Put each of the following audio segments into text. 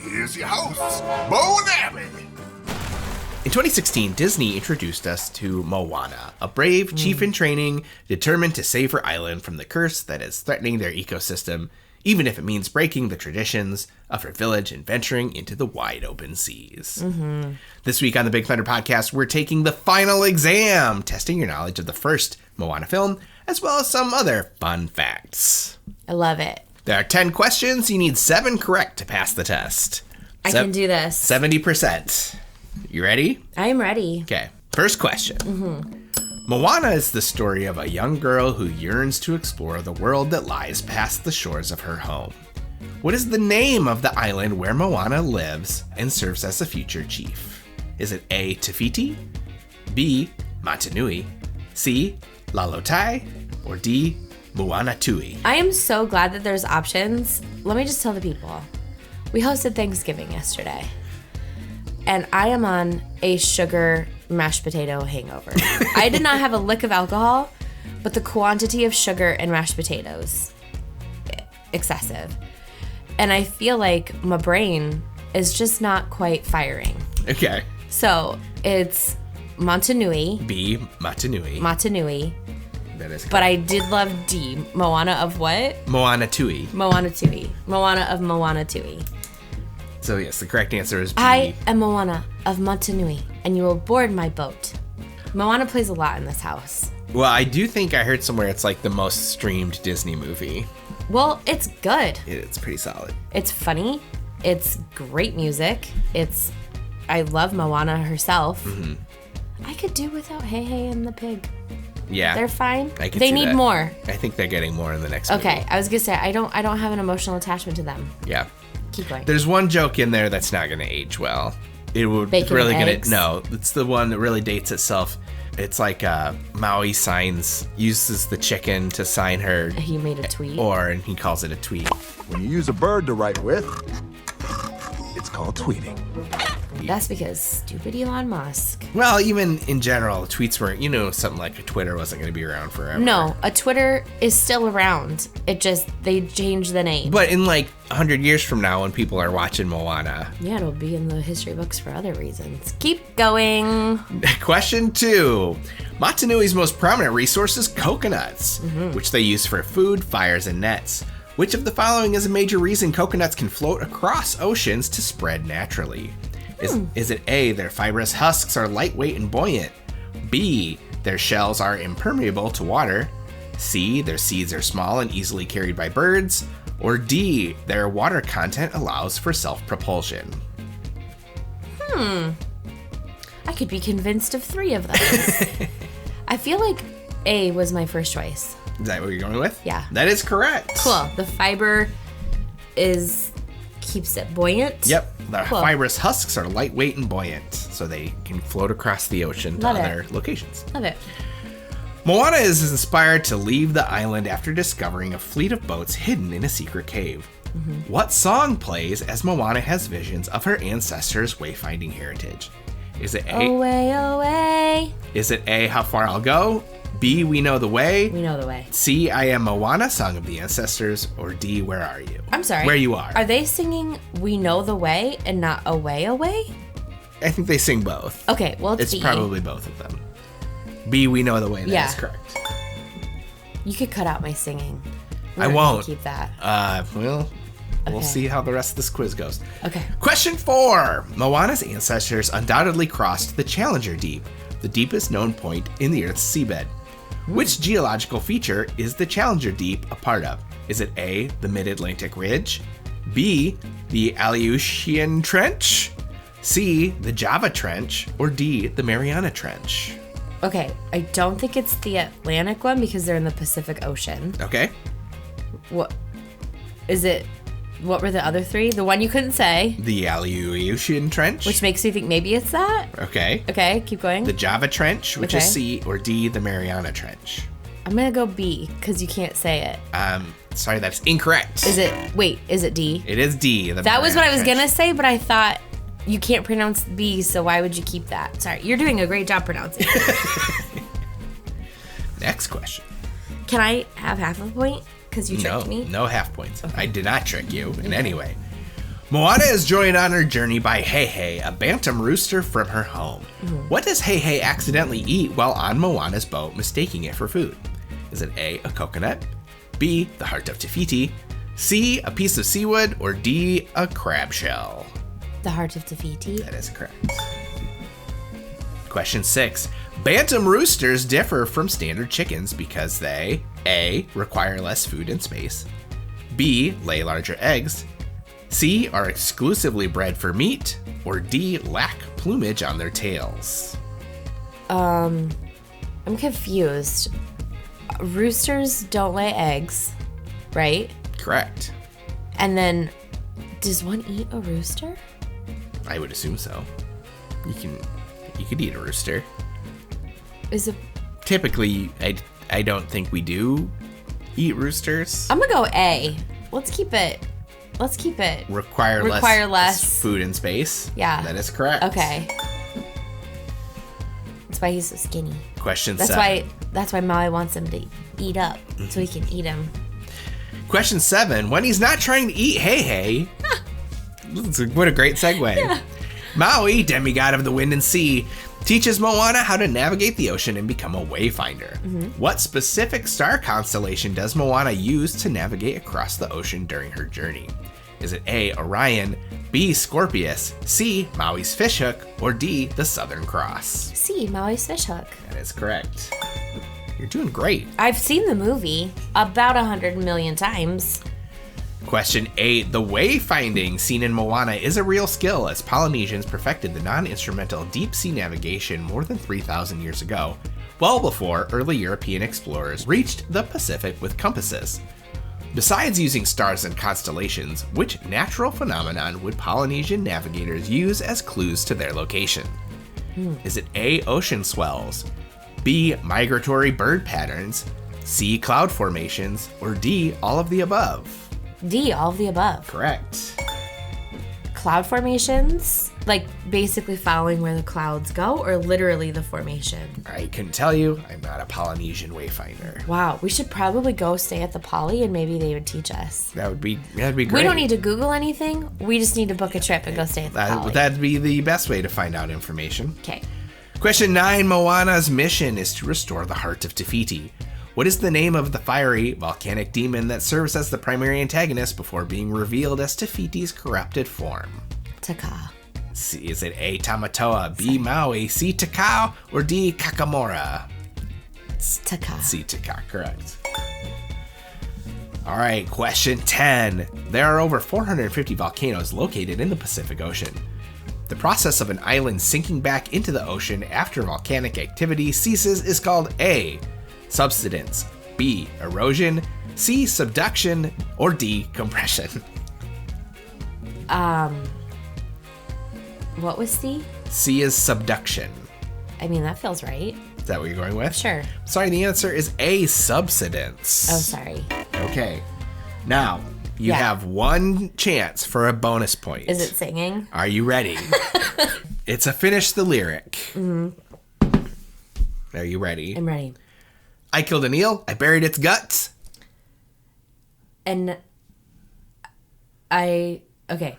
here's your hosts, Bo and Abby. In 2016, Disney introduced us to Moana, a brave chief in training determined to save her island from the curse that is threatening their ecosystem, even if it means breaking the traditions of her village and venturing into the wide open seas. This week on the Big Thunder Podcast, we're taking the final exam, testing your knowledge of the first Moana film, as well as some other fun facts. I love it. There are 10 questions. You need 7 correct to pass the test. I can do this. 70%. You ready? I am ready. Okay. First question. Moana is the story of a young girl who yearns to explore the world that lies past the shores of her home. What is the name of the island where Moana lives and serves as a future chief? Is it A, Tafiti, B, Motunui, C, Lalotai, or D, Moanatui? I am so glad that there's options. Let me just tell the people. We hosted Thanksgiving yesterday, and I am on a sugar mashed potato hangover. I did not have a lick of alcohol, but the quantity of sugar in mashed potatoes, excessive. And I feel like my brain is just not quite firing. Okay. So it's Motunui. B, Motunui. Motunui. That is correct. But I did love D. Moana of what? Moanatui. Moanatui. Moana of Moanatui. So yes, the correct answer is B. I am Moana of Motunui, and you will board my boat. Moana plays a lot in this house. Well, I do think I heard somewhere it's like the most streamed Disney movie. Well, it's good. It's pretty solid. It's funny. It's great music. I love Moana herself. I could do without Hey Hey and the pig. Yeah. They're fine. I can They see need that. more. I think they're getting more in the next Okay, movie. I was gonna say I don't have an emotional attachment to them. Yeah. Keep going. There's one joke in there that's not going to age well. It would Bacon really and going eggs? to no. It's the one that really dates itself. It's like Maui uses the chicken to sign her, He made a tweet. and he calls it a tweet. When you use a bird to write with, it's called tweeting. That's because stupid Elon Musk. Well, even in general, tweets weren't, something like a Twitter wasn't going to be around forever. No, a Twitter is still around. They changed the name. But in like 100 years from now, when people are watching Moana. Yeah, it'll be in the history books for other reasons. Keep going. Question 2. Motunui's most prominent resource is coconuts, which they use for food, fires, and nets. Which of the following is a major reason coconuts can float across oceans to spread naturally? Is it A, their fibrous husks are lightweight and buoyant? B, their shells are impermeable to water? C, their seeds are small and easily carried by birds? Or D, their water content allows for self-propulsion? I could be convinced of 3 of those. I feel like A was my first choice. Is that what you're going with? Yeah. That is correct. Cool. The fiber keeps it buoyant. Yep. The Cool. fibrous husks are lightweight and buoyant, so they can float across the ocean to Love it. other locations. Love it. Moana is inspired to leave the island after discovering a fleet of boats hidden in a secret cave. What song plays as Moana has visions of her ancestors' wayfinding heritage? Is it A? Away, away. Is it A, How Far I'll Go? B, We Know the Way? We know the way. C, I Am Moana, Song of the Ancestors? Or D, Where Are You? I'm sorry. Where You Are. Are they singing We Know the Way and not Away, Away? I think they sing both. Okay, well, it's It's B. probably both of them. B, We Know the Way. That is Yeah. correct. You could cut out my singing. I We're won't. gonna keep that. Well, we'll Okay. see how the rest of this quiz goes. Okay. Question 4. Moana's ancestors undoubtedly crossed the Challenger Deep, the deepest known point in the Earth's seabed. Which geological feature is the Challenger Deep a part of? Is it A, the Mid-Atlantic Ridge? B, the Aleutian Trench? C, the Java Trench? Or D, the Mariana Trench? Okay, I don't think it's the Atlantic one because they're in the Pacific Ocean. Okay. What is it? What were the other 3? The one you couldn't say, The Aleutian Trench? which makes me think maybe it's that. Okay. Okay, keep going. The Java Trench, which is Okay. C, or D, the Mariana Trench? I'm gonna go B because you can't say it. Sorry, that's incorrect. Is it D? It is D. That was what I was gonna say, but I thought you can't pronounce B, so why would you keep that? Sorry, you're doing a great job pronouncing it. Next question. Can I have half a point? Because you tricked me? No half points. I did not trick you in any way. Moana is joined on her journey by Hei, a bantam rooster from her home. What does Hei accidentally eat while on Moana's boat, mistaking it for food? Is it A, a coconut, B, the heart of Te Fiti, C, a piece of seawood, or D, a crab shell? The heart of Te Fiti. That is correct. Question 6. Bantam roosters differ from standard chickens because they A, require less food and space, B, lay larger eggs, C, are exclusively bred for meat, or D, lack plumage on their tails. I'm confused. Roosters don't lay eggs, right? Correct. And then, does one eat a rooster? I would assume so. You could eat a rooster. Is it? Typically, I don't think we do eat roosters. I'm gonna go A. Let's keep it. Require less food and space. Yeah. That is correct. Okay. That's why he's so skinny. Question 7. That's why Maui wants him to eat up, so he can eat him. Question 7. When he's not trying to eat Hei, what a great segue. Yeah. Maui, demigod of the wind and sea, teaches Moana how to navigate the ocean and become a wayfinder. What specific star constellation does Moana use to navigate across the ocean during her journey? Is it A, Orion, B, Scorpius, C, Maui's fishhook, or D, the Southern Cross? C, Maui's fishhook. That is correct. You're doing great. I've seen the movie about 100 million times. Question 8. The wayfinding seen in Moana is a real skill, as Polynesians perfected the non-instrumental deep-sea navigation more than 3,000 years ago, well before early European explorers reached the Pacific with compasses. Besides using stars and constellations, which natural phenomenon would Polynesian navigators use as clues to their location? Is it A, ocean swells, B, migratory bird patterns, C, cloud formations, or D, all of the above? D, all of the above. Correct. Cloud formations, like basically following where the clouds go, or literally the formation? I couldn't tell you. I'm not a Polynesian wayfinder. Wow, we should probably go stay at the Poly and maybe they would teach us. That'd be great. We don't need to Google anything. We just need to book a trip and go stay at the Poly. That'd be the best way to find out information. Okay. Question 9. Moana's mission is to restore the heart of Te Fiti. What is the name of the fiery, volcanic demon that serves as the primary antagonist before being revealed as Te Fiti's corrupted form? Taka. C, is it A, Tamatoa, B, Maui, C, Takao, or D, Kakamora? It's Taka. C, Taka, correct. All right, question 10. There are over 450 volcanoes located in the Pacific Ocean. The process of an island sinking back into the ocean after volcanic activity ceases is called A, subsidence, B, erosion, C, subduction, or D, compression. What was C? C is subduction. I mean, that feels right. Is that what you're going with? Sure. Sorry, the answer is A, subsidence. Oh, sorry. Okay. Now, you have one chance for a bonus point. Is it singing? Are you ready? It's a finish the lyric. Mm-hmm. Are you ready? I'm ready. I killed an eel. I buried its guts. And okay.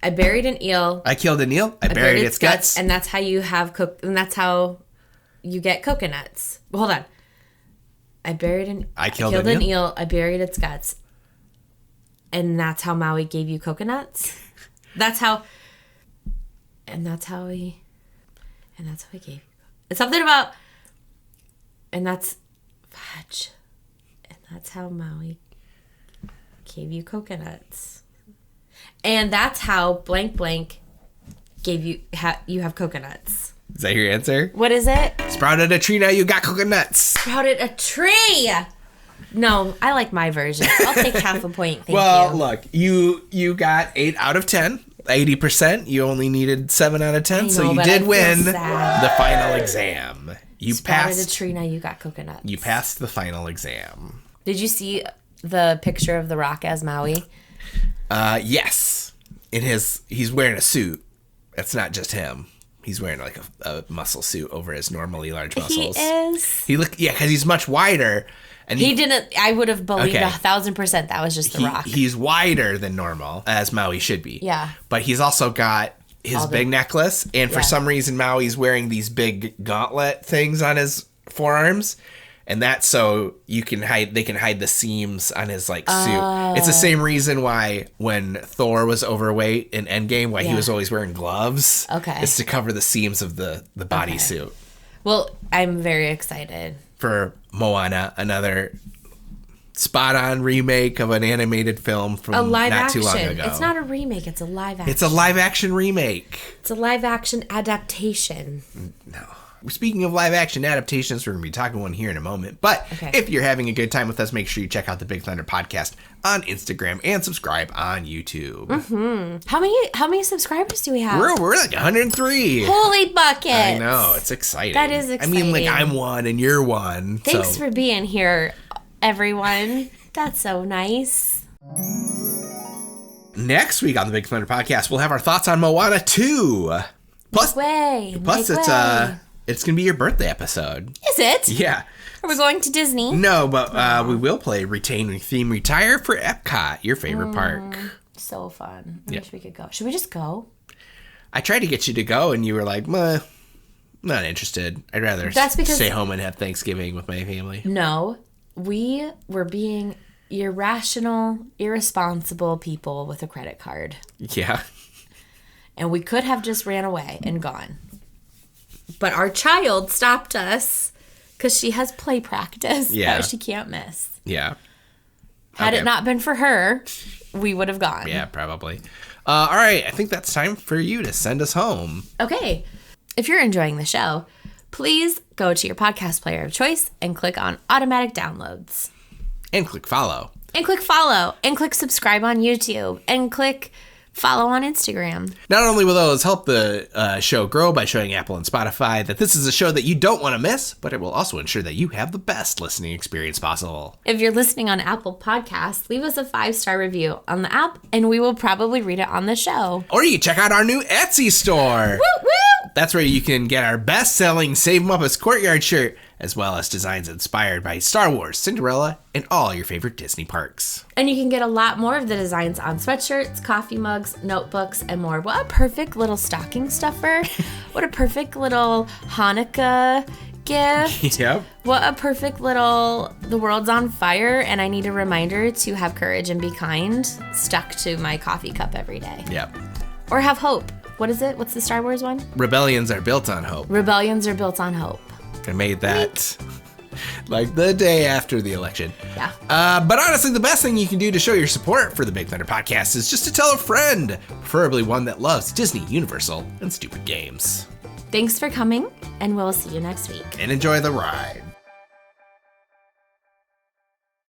I buried an eel. I killed an eel. I buried its guts. And that's how you have and that's how you get coconuts. Hold on. I killed an eel. I buried its guts. And that's how Maui gave you coconuts? And that's how he gave you. It's something about, and that's fudge. And that's how Maui gave you coconuts. And that's how blank blank gave you, you have coconuts. Is that your answer? What is it? Sprouted a tree, now you got coconuts. Sprouted a tree. No, I like my version. I'll take half a point. Thank you. Well, look, you got 8 out of 10. 80%. You only needed 7 out of 10, so you did win the final exam. You Sprouted passed a tree, now you got coconuts. You passed the final exam. Did you see the picture of The Rock as Maui? Yes. He's wearing a suit. That's not just him. He's wearing like a muscle suit over his normally large muscles. He is. Because he's much wider. And He didn't. I would have believed Okay. 1,000% that was just The Rock. He's wider than normal, as Maui should be. Yeah. But he's also got his big necklace, and for some reason Maui's wearing these big gauntlet things on his forearms, and that's so they can hide the seams on his like suit. It's the same reason why when Thor was overweight in Endgame, why he was always wearing gloves. Okay. It's to cover the seams of the bodysuit. Well, I'm very excited. For Moana, another spot-on remake of an animated film from A live not action. too long ago. It's not a remake. It's a live action. It's a live-action remake. It's a live action adaptation. No. Speaking of live-action adaptations, we're going to be talking one here in a moment. But if you're having a good time with us, make sure you check out the Big Thunder Podcast on Instagram and subscribe on YouTube. Mm-hmm. How many subscribers do we have? We're like 103. Holy buckets! I know. It's exciting. That is exciting. I mean, like, I'm one and you're one. Thanks for being here, everyone. That's so nice. Next week on the Big Thunder Podcast, we'll have our thoughts on Moana 2. Plus, it's going to be your birthday episode. Is it? Yeah. Are we going to Disney? No, but we will play Retain, Theme, Retire for Epcot, your favorite park. So fun. I wish we could go. Should we just go? I tried to get you to go, and you were like, not interested. I'd rather stay home and have Thanksgiving with my family. No, we were being irrational, irresponsible people with a credit card. Yeah. And we could have just ran away and gone. But our child stopped us because she has play practice that she can't miss. Yeah. Had it not been for her, we would have gone. Yeah, probably. All right. I think that's time for you to send us home. Okay. If you're enjoying the show, please go to your podcast player of choice and click on automatic downloads. And click follow. And click follow. And click subscribe on YouTube. And click follow on Instagram. Not only will those help the show grow by showing Apple and Spotify that this is a show that you don't want to miss, but it will also ensure that you have the best listening experience possible. If you're listening on Apple Podcasts, leave us a 5-star review on the app, and we will probably read it on the show. Or you can check out our new Etsy store. Woo woo! That's where you can get our best-selling Save Muppets Courtyard shirt, as well as designs inspired by Star Wars, Cinderella, and all your favorite Disney parks. And you can get a lot more of the designs on sweatshirts, coffee mugs, notebooks, and more. What a perfect little stocking stuffer. What a perfect little Hanukkah gift. Yep. What a perfect little the world's on fire and I need a reminder to have courage and be kind stuck to my coffee cup every day. Yep. Or have hope. What is it? What's the Star Wars one? Rebellions are built on hope. Rebellions are built on hope. I made that like the day after the election. Yeah. But honestly, the best thing you can do to show your support for the Big Thunder Podcast is just to tell a friend, preferably one that loves Disney, Universal, and stupid games. Thanks for coming, and we'll see you next week. And enjoy the ride.